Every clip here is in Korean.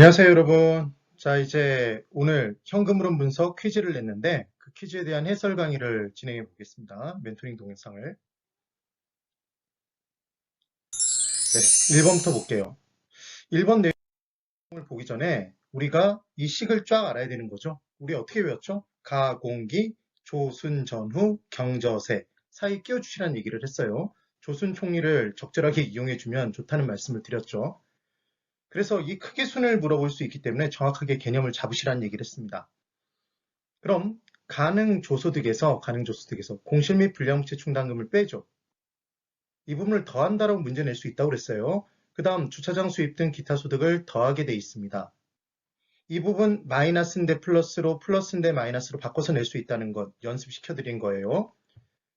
안녕하세요, 여러분. 자, 이제 오늘 현금 흐름 분석 퀴즈를 냈는데 그 퀴즈에 대한 해설 강의를 진행해 보겠습니다. 멘토링 동영상을. 네, 1번부터 볼게요. 1번 내용을 보기 전에 우리가 이 식을 쫙 알아야 되는 거죠. 우리 어떻게 외웠죠? 가공기, 조순, 전후, 경저세 사이 끼워주시라는 얘기를 했어요. 조순 총리를 적절하게 이용해주면 좋다는 말씀을 드렸죠. 그래서 이 크기 순을 물어볼 수 있기 때문에 정확하게 개념을 잡으시라는 얘기를 했습니다. 그럼 가능조소득에서 공실 및 불량부채 충당금을 빼죠. 이 부분을 더한다라고 문제 낼 수 있다고 그랬어요. 그 다음 주차장 수입 등 기타 소득을 더하게 돼 있습니다. 이 부분 마이너스인데 플러스로, 플러스인데 마이너스로 바꿔서 낼 수 있다는 것 연습시켜 드린 거예요.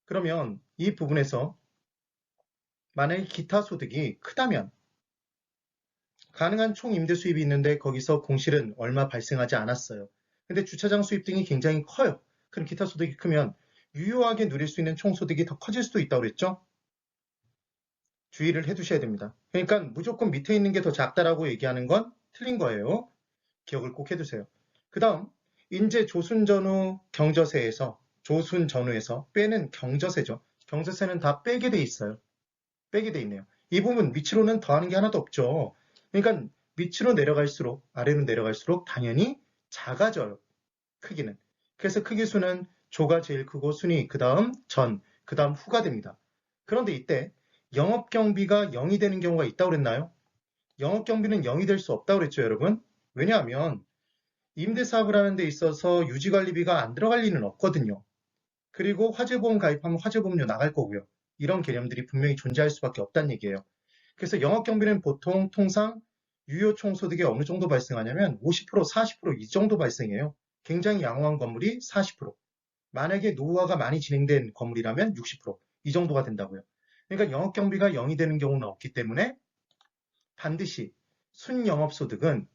그러면 이 부분에서 만약에 기타 소득이 크다면 가능한 총 임대 수입이 있는데 거기서 공실은 얼마 발생하지 않았어요. 근데 주차장 수입 등이 굉장히 커요. 그럼 기타 소득이 크면 유효하게 누릴 수 있는 총 소득이 더 커질 수도 있다고 그랬죠? 주의를 해두셔야 됩니다. 그러니까 무조건 밑에 있는 게 더 작다라고 얘기하는 건 틀린 거예요. 기억을 꼭 해두세요. 그 다음 인제 조순전후 경저세에서 조순전후에서 빼는 경저세죠. 경저세는 다 빼게 돼 있어요. 빼게 돼 있네요. 이 부분 밑으로는 더하는 게 하나도 없죠. 그러니까 밑으로 내려갈수록 아래로 내려갈수록 당연히 작아져요. 크기는. 그래서 크기수는 조가 제일 크고 순이 그 다음 전, 그 다음 후가 됩니다. 그런데 이때 영업경비가 0이 되는 경우가 있다고 그랬나요? 영업경비는 0이 될 수 없다고 그랬죠, 여러분? 왜냐하면 임대사업을 하는 데 있어서 유지관리비가 안 들어갈 리는 없거든요. 그리고 화재보험 가입하면 화재보험료 나갈 거고요. 이런 개념들이 분명히 존재할 수밖에 없다는 얘기예요. 그래서 영업경비는 보통 통상 유효 총소득이 어느 정도 발생하냐면 50%, 40%이 정도 발생해요. 굉장히 양호한 건물이 40%, 만약에 노후화가 많이 진행된 건물이라면 60%이 정도가 된다고요. 그러니까 영업경비가 0이 되는 경우는 없기 때문에 반드시 순영업소득은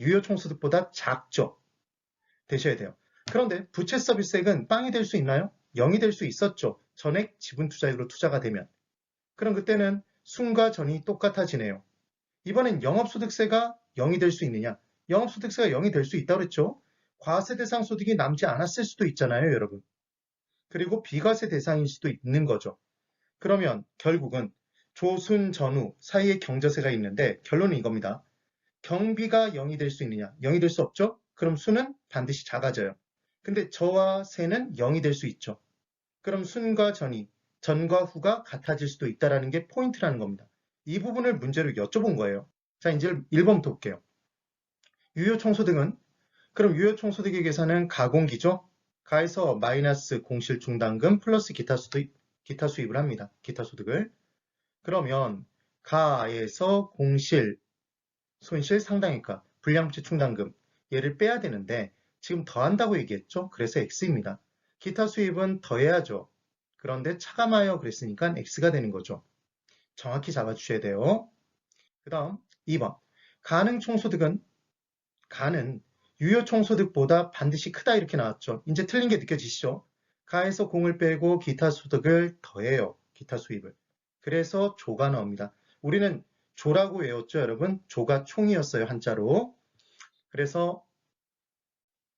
유효 총소득보다 작죠. 되셔야 돼요. 그런데 부채 서비스액은 빵이 될 수 있나요? 0이 될 수 있었죠. 전액 지분 투자액으로 투자가 되면. 그럼 그때는 순과 전이 똑같아지네요. 이번엔 영업소득세가 0이 될 수 있느냐? 영업소득세가 0이 될 수 있다고 그랬죠. 과세 대상 소득이 남지 않았을 수도 있잖아요, 여러분. 그리고 비과세 대상일 수도 있는 거죠. 그러면 결국은 조순 전후 사이에 경저세가 있는데 결론은 이겁니다. 경비가 0이 될 수 있느냐? 0이 될 수 없죠? 그럼 수는 반드시 작아져요. 근데 저와 세는 0이 될 수 있죠. 그럼 순과 전과 후가 같아질 수도 있다는 게 포인트라는 겁니다. 이 부분을 문제로 여쭤본 거예요. 자, 이제 1번부터 볼게요. 유효총소득은 그럼 유효총소득의 계산은 가공기죠. 가에서 마이너스 공실중당금 플러스 기타 수입을 합니다. 기타 소득을. 그러면 가에서 공실, 손실 상당액과 불량부채 충당금 얘를 빼야 되는데 지금 더한다고 얘기했죠. 그래서 X입니다. 기타 수입은 더해야죠. 그런데 차감하여 그랬으니까 X가 되는 거죠. 정확히 잡아주셔야 돼요. 그 다음 2번 가능 총소득은 가는 유효 총소득보다 반드시 크다 이렇게 나왔죠. 이제 틀린 게 느껴지시죠? 가에서 공을 빼고 기타 소득을 더해요. 기타 수입을. 그래서 조가 나옵니다. 우리는 조라고 외웠죠, 여러분? 조가 총이었어요, 한자로. 그래서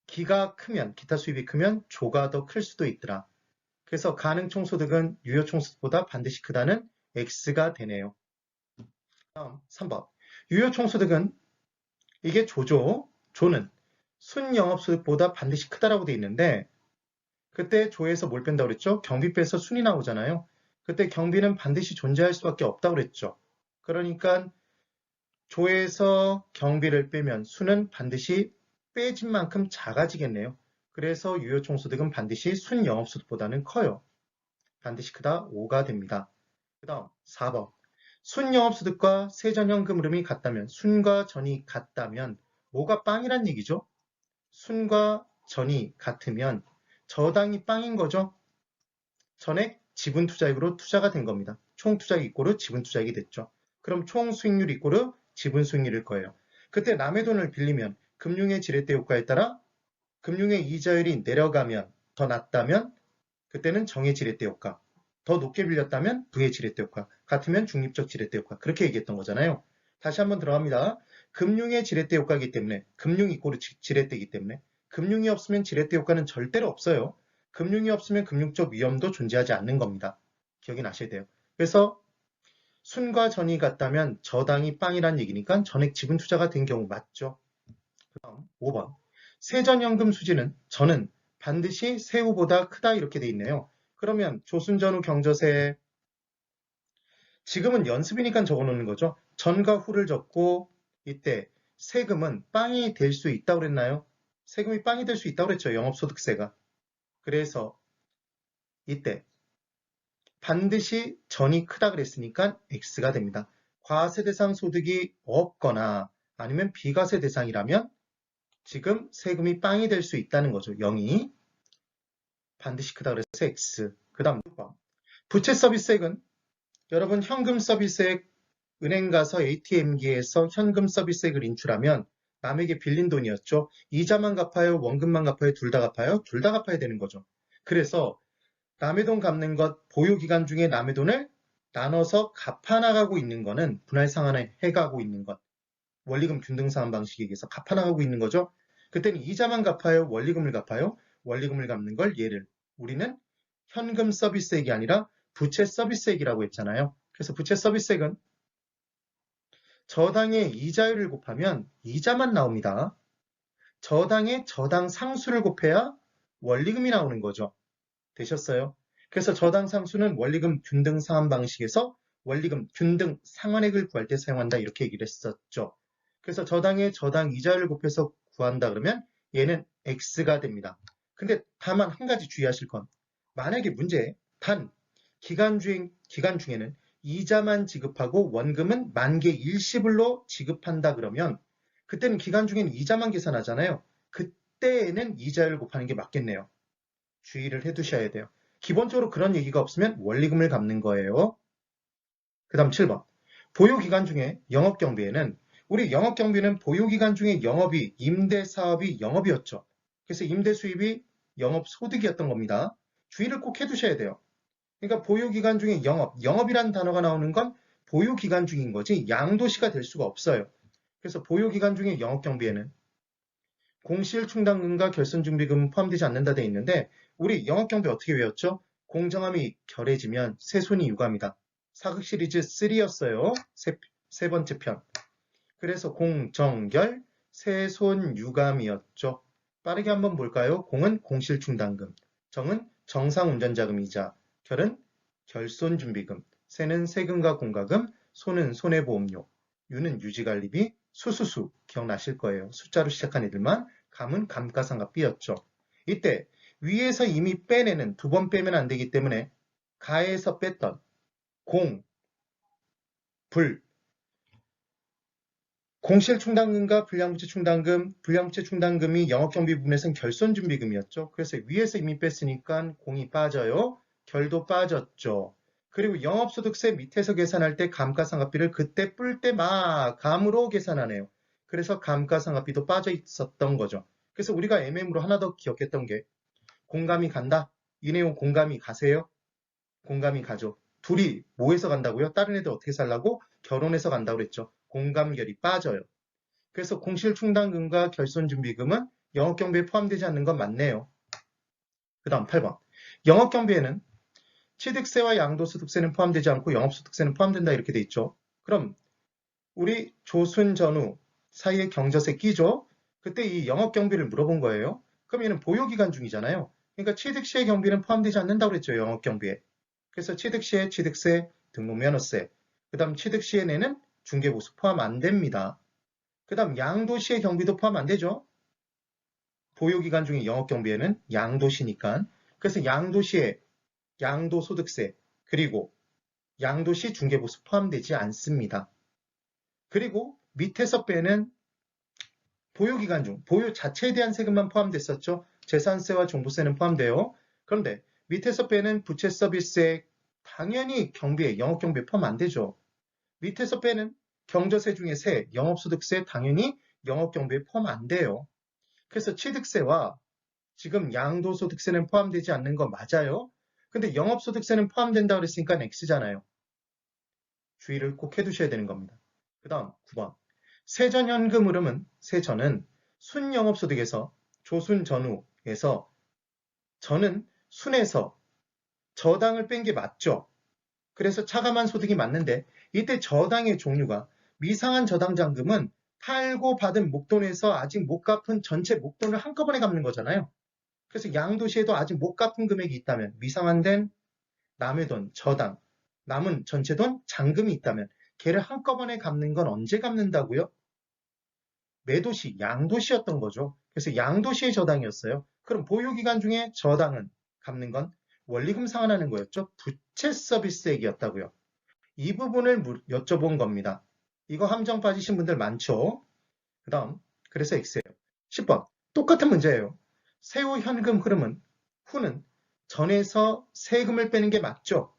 기가 크면, 기타 수입이 크면 조가 더 클 수도 있더라. 그래서 가능 총소득은 유효 총소득보다 반드시 크다는 X가 되네요. 다음 3번. 유효 총소득은 이게 조죠. 조는 순영업소득보다 반드시 크다라고 돼 있는데 그때 조에서 뭘 뺀다고 그랬죠? 경비 빼서 순이 나오잖아요. 그때 경비는 반드시 존재할 수밖에 없다고 그랬죠. 그러니까 조에서 경비를 빼면 수는 반드시 빼진 만큼 작아지겠네요. 그래서 유효총소득은 반드시 순영업소득보다는 커요. 반드시 크다 5가 됩니다. 그 다음 4번. 순영업소득과 세전현금 흐름이 같다면 순과 전이 같다면 뭐가 빵이란 얘기죠? 순과 전이 같으면 저당이 빵인 거죠. 전액 지분 투자액으로 투자가 된 겁니다. 총 투자액 이꼬르 지분 투자액이 됐죠. 그럼 총 수익률 이꼬르 지분 수익률일 거예요. 그때 남의 돈을 빌리면 금융의 지렛대 효과에 따라 금융의 이자율이 내려가면 더 낮다면 그때는 정의 지렛대 효과, 더 높게 빌렸다면 부의 지렛대 효과, 같으면 중립적 지렛대 효과 그렇게 얘기했던 거잖아요. 다시 한번 들어갑니다. 금융의 지렛대 효과이기 때문에 금융 이꼬르 지렛대이기 때문에 금융이 없으면 지렛대 효과는 절대로 없어요. 금융이 없으면 금융적 위험도 존재하지 않는 겁니다. 기억이 나셔야 돼요. 그래서 순과 전이 같다면 저당이 빵이란 얘기니까 전액 지분 투자가 된 경우 맞죠. 그 다음 5번. 세전연금 수지는 전은 반드시 세후보다 크다 이렇게 돼 있네요. 그러면 조순전후 경저세 지금은 연습이니까 적어놓는 거죠. 전과 후를 적고 이때 세금은 빵이 될 수 있다고 그랬나요? 세금이 빵이 될 수 있다고 그랬죠. 영업소득세가. 그래서 이때 반드시 전이 크다 그랬으니까 X가 됩니다. 과세 대상 소득이 없거나 아니면 비과세 대상이라면 지금 세금이 빵이 될 수 있다는 거죠. 0이 반드시 크다 그래서 X. 그 다음 6번. 부채 서비스액은 여러분 현금 서비스액 은행 가서 ATM기에서 현금 서비스액을 인출하면 남에게 빌린 돈이었죠. 이자만 갚아요? 원금만 갚아요? 둘 다 갚아요? 둘 다 갚아야 되는 거죠. 그래서 남의 돈 갚는 것, 보유기간 중에 남의 돈을 나눠서 갚아나가고 있는 거는 분할 상환에 해가고 있는 것. 원리금 균등상환 방식에 의해서 갚아나가고 있는 거죠. 그때는 이자만 갚아요? 원리금을 갚아요? 원리금을 갚는 걸 얘를 우리는 현금 서비스액이 아니라 부채 서비스액이라고 했잖아요. 그래서 부채 서비스액은 저당의 이자율을 곱하면 이자만 나옵니다. 저당의 저당 상수를 곱해야 원리금이 나오는 거죠. 되셨어요? 그래서 저당 상수는 원리금 균등 상환 방식에서 원리금 균등 상환액을 구할 때 사용한다 이렇게 얘기를 했었죠. 그래서 저당의 저당 이자율을 곱해서 구한다 그러면 얘는 X가 됩니다. 근데 다만 한 가지 주의하실 건 만약에 문제 단 기간 중에는 이자만 지급하고 원금은 만개 일시불로 지급한다 그러면 그때는 기간 중에는 이자만 계산하잖아요. 그때에는 이자율 곱하는 게 맞겠네요. 주의를 해두셔야 돼요. 기본적으로 그런 얘기가 없으면 원리금을 갚는 거예요. 그 다음 7번. 보유기간 중에 영업경비에는 우리 영업경비는 보유기간 중에 영업이 임대사업이 영업이었죠. 그래서 임대수입이 영업소득이었던 겁니다. 주의를 꼭 해두셔야 돼요. 그러니까 보유기간 중에 영업이라는 단어가 나오는 건 보유기간 중인 거지 양도시가 될 수가 없어요. 그래서 보유기간 중에 영업경비에는 공실충당금과 결손준비금은 포함되지 않는다 돼 있는데 우리 영업경비 어떻게 외웠죠? 공정함이 결해지면 세손이 유감이다. 사극 시리즈 3였어요. 세 번째 편. 그래서 공정결, 세손 유감이었죠. 빠르게 한번 볼까요? 공은 공실충당금, 정은 정상운전자금이자, 결은 결손준비금, 세는 세금과 공과금, 손은 손해보험료, 유는 유지관리비, 수수수 기억나실 거예요. 숫자로 시작한 애들만, 감은 감가상각비였죠. 이때 위에서 이미 빼내는 두 번 빼면 안 되기 때문에 가에서 뺐던 공, 불, 공실충당금과 불량부채충당금, 불량부채충당금이 영업경비 부분에서는 결손준비금이었죠. 그래서 위에서 이미 뺐으니까 공이 빠져요. 결도 빠졌죠. 그리고 영업소득세 밑에서 계산할 때 감가상각비를 그때 뿔 때 막 감으로 계산하네요. 그래서 감가상각비도 빠져 있었던 거죠. 그래서 우리가 MM으로 하나 더 기억했던 게 공감이 간다. 이 내용 공감이 가세요? 공감이 가죠. 둘이 뭐해서 간다고요? 다른 애들 어떻게 살라고? 결혼해서 간다고 그랬죠. 공감결이 빠져요. 그래서 공실충당금과 결손준비금은 영업경비에 포함되지 않는 건 맞네요. 그 다음 8번. 영업경비에는 취득세와 양도소득세는 포함되지 않고 영업소득세는 포함된다 이렇게 돼 있죠. 그럼 우리 조순전후 사이에 경저세 끼죠? 그때 이 영업경비를 물어본 거예요. 그럼 얘는 보유기간 중이잖아요. 그러니까 취득시의 경비는 포함되지 않는다고 그랬죠. 영업경비에. 그래서 취득시에 취득세, 등록면허세, 그 다음 취득시에 내는 중개보수 포함 안 됩니다. 그 다음 양도시의 경비도 포함 안 되죠. 보유기간 중에 영업경비에는 양도시니까. 그래서 양도시에 양도소득세 그리고 양도시 중개보수 포함되지 않습니다. 그리고 밑에서 빼는 보유기간 중 보유 자체에 대한 세금만 포함됐었죠. 재산세와 종부세는 포함돼요. 그런데 밑에서 빼는 부채 서비스에 당연히 경비에 영업경비에 포함 안 되죠. 밑에서 빼는 경저세 중에 세, 영업소득세 당연히 영업경비에 포함 안 돼요. 그래서 취득세와 지금 양도소득세는 포함되지 않는 거 맞아요. 근데 영업소득세는 포함된다고 그랬으니까 X잖아요. 주의를 꼭 해두셔야 되는 겁니다. 그 다음 9번. 세전현금 흐름은 세전은 순영업소득에서 조순전후에서 전은 순에서 저당을 뺀 게 맞죠. 그래서 차감한 소득이 맞는데 이때 저당의 종류가 미상한 저당잔금은 팔고 받은 목돈에서 아직 못 갚은 전체 목돈을 한꺼번에 갚는 거잖아요. 그래서 양도시에도 아직 못 갚은 금액이 있다면 미상한된 남의 돈, 저당, 남은 전체 돈, 잔금이 있다면 걔를 한꺼번에 갚는 건 언제 갚는다고요? 매도시, 양도시였던 거죠. 그래서 양도시의 저당이었어요. 그럼 보유기간 중에 저당은 갚는 건 원리금 상환하는 거였죠. 부채 서비스액이었다고요. 이 부분을 여쭤본 겁니다. 이거 함정 빠지신 분들 많죠? 그 다음, 그래서 X예요. 10번, 똑같은 문제예요. 세후 현금 흐름은, 후는 전에서 세금을 빼는 게 맞죠?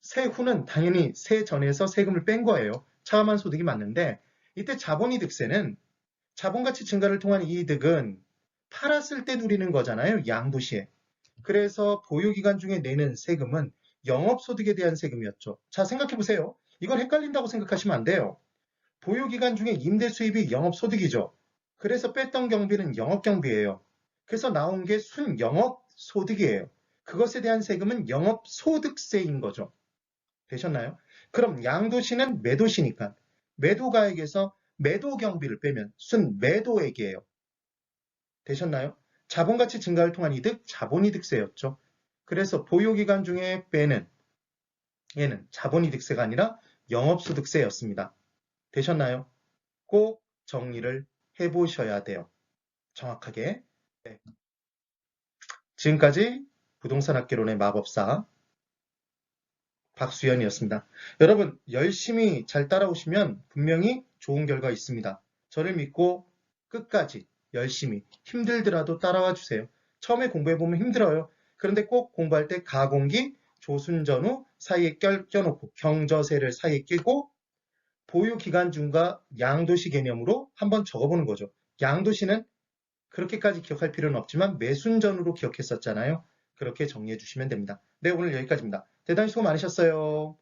세후는 당연히 세전에서 세금을 뺀 거예요. 차감한 소득이 맞는데, 이때 자본이득세는 자본가치 증가를 통한 이득은 팔았을 때 누리는 거잖아요. 양도시에. 그래서 보유기간 중에 내는 세금은 영업소득에 대한 세금이었죠. 자, 생각해보세요. 이걸 헷갈린다고 생각하시면 안 돼요. 보유기간 중에 임대 수입이 영업소득이죠. 그래서 뺐던 경비는 영업경비예요. 그래서 나온 게 순영업소득이에요. 그것에 대한 세금은 영업소득세인 거죠. 되셨나요? 그럼 양도시는 매도시니까 매도가액에서 매도경비를 빼면 순매도액이에요. 되셨나요? 자본가치 증가를 통한 이득, 자본이득세였죠. 그래서 보유기간 중에 빼는 얘는 자본이득세가 아니라 영업소득세였습니다. 되셨나요? 꼭 정리를 해보셔야 돼요. 정확하게. 네. 지금까지 부동산학개론의 마법사 박수연이었습니다. 여러분 열심히 잘 따라오시면 분명히 좋은 결과 있습니다. 저를 믿고 끝까지 열심히 힘들더라도 따라와 주세요. 처음에 공부해보면 힘들어요. 그런데 꼭 공부할 때 가공기, 조순전후 사이에 껴놓고 경저세를 사이에 끼고 보유기간중과 양도시 개념으로 한번 적어보는 거죠. 양도시는 그렇게까지 기억할 필요는 없지만 매순전으로 기억했었잖아요. 그렇게 정리해 주시면 됩니다. 네, 오늘 여기까지입니다. 대단히 수고 많으셨어요.